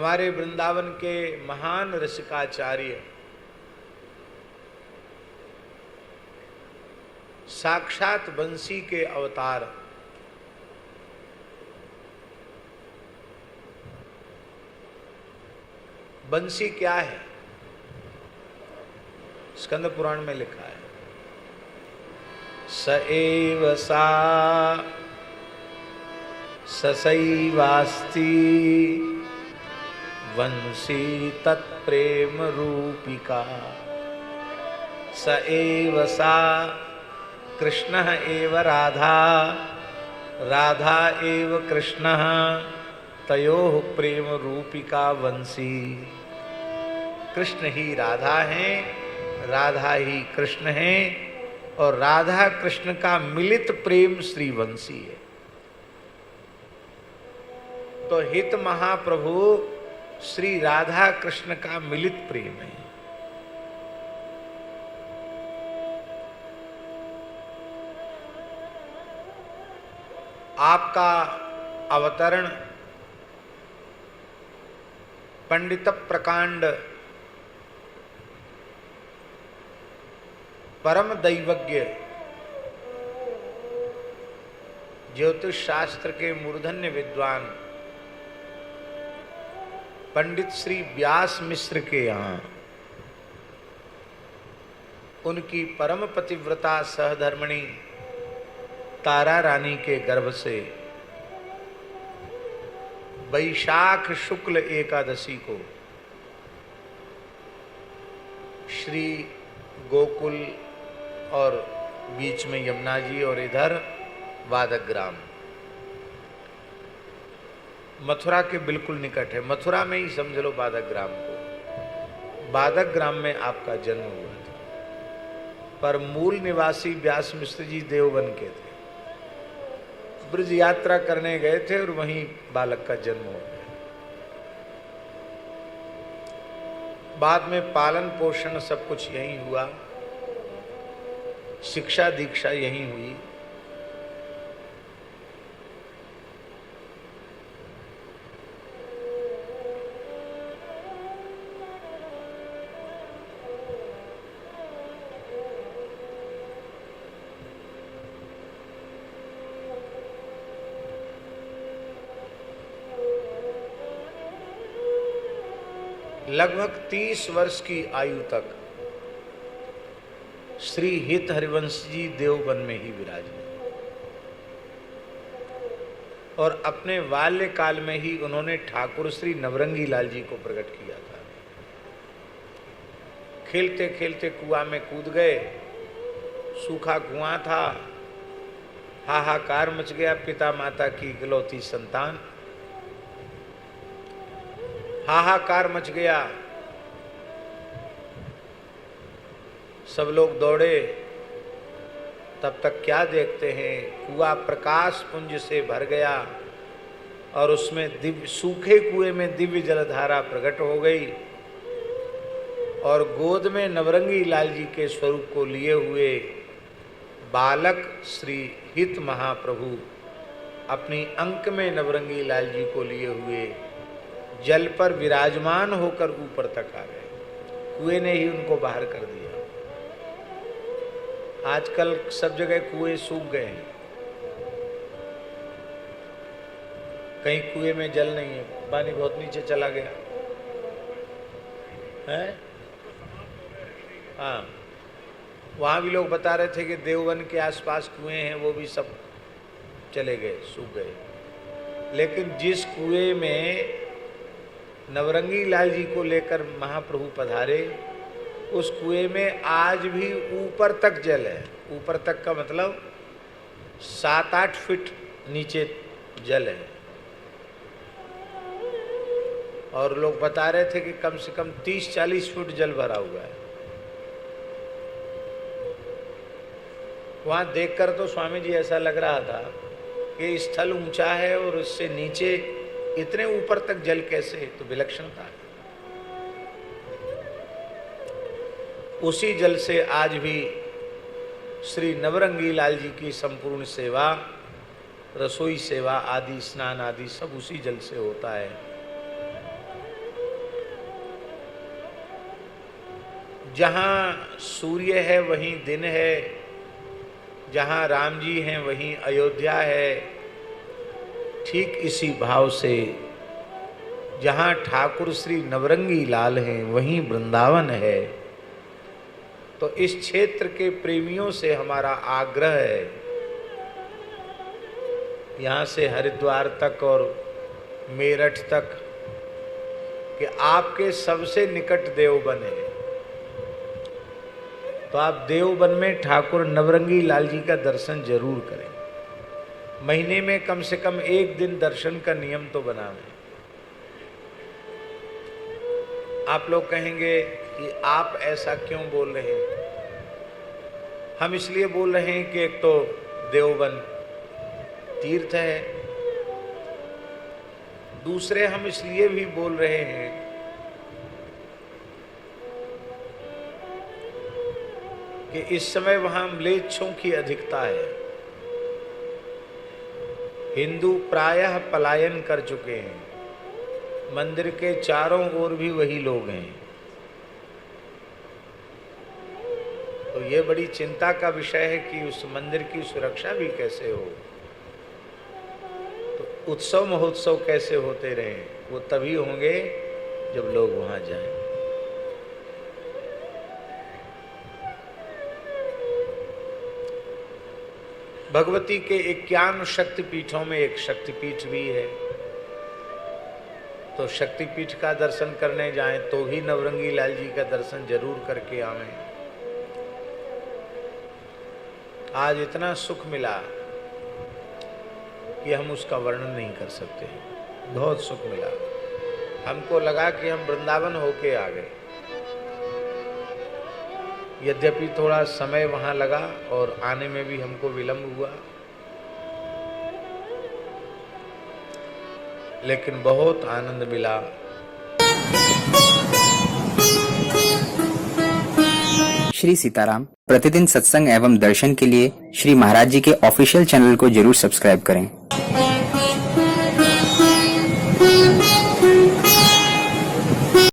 हमारे वृंदावन के महान रसिकाचार्य साक्षात बंसी के अवतार बंसी क्या है? स्कंद पुराण में लिखा है, स एव सा ससैवास्ति वंशी तत्प्रेम रूपिका। स एव सा कृष्णः एव राधा, राधा एव कृष्णः, तयोः प्रेम रूपिका वंशी। कृष्ण ही राधा हैं, राधा ही कृष्ण हैं, और राधा कृष्ण का मिलित प्रेम श्री वंशी है। तो हित महाप्रभु श्री राधा कृष्ण का मिलित प्रेम है। आपका अवतरण पंडित प्रकांड परम दैवज्ञ ज्योतिष शास्त्र के मूर्धन्य विद्वान पंडित श्री व्यास मिश्र के यहाँ उनकी परम पतिव्रता सहधर्मिणी तारा रानी के गर्भ से वैशाख शुक्ल एकादशी को श्री गोकुल और बीच में यमुना जी और इधर वादक ग्राम, मथुरा के बिल्कुल निकट है। मथुरा में ही समझ लो वादक ग्राम को। वादक ग्राम में आपका जन्म हुआ था, पर मूल निवासी व्यास मिश्र जी देवबन के थे। ब्रज यात्रा करने गए थे और वहीं बालक का जन्म हो गया। बाद में पालन पोषण सब कुछ यहीं हुआ, शिक्षा दीक्षा यहीं हुई। लगभग 30 वर्ष की आयु तक श्री हित हरिवंश जी देवबन में ही विराजे, और अपने बाल्यकाल में ही उन्होंने ठाकुर श्री नवरंगी लाल जी को प्रकट किया था। खेलते खेलते कुआं में कूद गए, सूखा कुआं था, हाहाकार मच गया। पिता माता की इकलौती संतान, हाहाकार मच गया। सब लोग दौड़े, तब तक क्या देखते हैं, कुआं प्रकाश पुंज से भर गया और उसमें दिव्य सूखे कुएं में दिव्य जलधारा प्रकट हो गई, और गोद में नवरंगी लाल जी के स्वरूप को लिए हुए बालक श्री हित महाप्रभु अपनी अंक में नवरंगी लाल जी को लिए हुए जल पर विराजमान होकर ऊपर तक आ गए। कुएं ने ही उनको बाहर कर दिया। आजकल सब जगह कुएं सूख गए हैं, कहीं कुएं में जल नहीं है, पानी बहुत नीचे चला गया है। हाँ, वहाँ भी लोग बता रहे थे कि देवबन के आसपास कुएं हैं, वो भी सब चले गए, सूख गए। लेकिन जिस कुएं में नवरंगी लाल जी को लेकर महाप्रभु पधारे, उस कुएं में आज भी ऊपर तक जल है। ऊपर तक का मतलब 7-8 फीट नीचे जल है, और लोग बता रहे थे कि कम से कम 30-40 फुट जल भरा हुआ है। वहाँ देखकर तो स्वामी जी ऐसा लग रहा था कि स्थल ऊंचा है और उससे नीचे इतने ऊपर तक जल कैसे, तो विलक्षणता है। उसी जल से आज भी श्री नवरंगी लाल जी की संपूर्ण सेवा, रसोई सेवा आदि, स्नान आदि सब उसी जल से होता है। जहाँ सूर्य है वहीं दिन है, जहाँ राम जी हैं वहीं अयोध्या है। ठीक इसी भाव से जहाँ ठाकुर श्री नवरंगी लाल हैं वहीं वृंदावन है। तो इस क्षेत्र के प्रेमियों से हमारा आग्रह है, यहाँ से हरिद्वार तक और मेरठ तक, कि आपके सबसे निकट देवबन है, तो आप देवबन में ठाकुर नवरंगी लाल जी का दर्शन जरूर करें। महीने में कम से कम एक दिन दर्शन का नियम तो बनावें। आप लोग कहेंगे कि आप ऐसा क्यों बोल रहे हैं? हम इसलिए बोल रहे हैं कि एक तो देवबन तीर्थ है, दूसरे हम इसलिए भी बोल रहे हैं कि इस समय वहां म्लेच्छों की अधिकता है। हिंदू प्रायः पलायन कर चुके हैं, मंदिर के चारों ओर भी वही लोग हैं। तो ये बड़ी चिंता का विषय है कि उस मंदिर की सुरक्षा भी कैसे हो, तो उत्सव महोत्सव कैसे होते रहे, वो तभी होंगे जब लोग वहां जाएं। भगवती के 51 शक्तिपीठों में एक शक्तिपीठ भी है, तो शक्तिपीठ का दर्शन करने जाएं तो भी नवरंगी लाल जी का दर्शन जरूर करके आवें। आज इतना सुख मिला कि हम उसका वर्णन नहीं कर सकते। बहुत सुख मिला, हमको लगा कि हम वृंदावन होके आ गए। यद्यपि थोड़ा समय वहां लगा और आने में भी हमको विलंब हुआ, लेकिन बहुत आनंद मिला। श्री सीताराम प्रतिदिन सत्संग एवं दर्शन के लिए श्री महाराज जी के ऑफिशियल चैनल को जरूर सब्सक्राइब करें।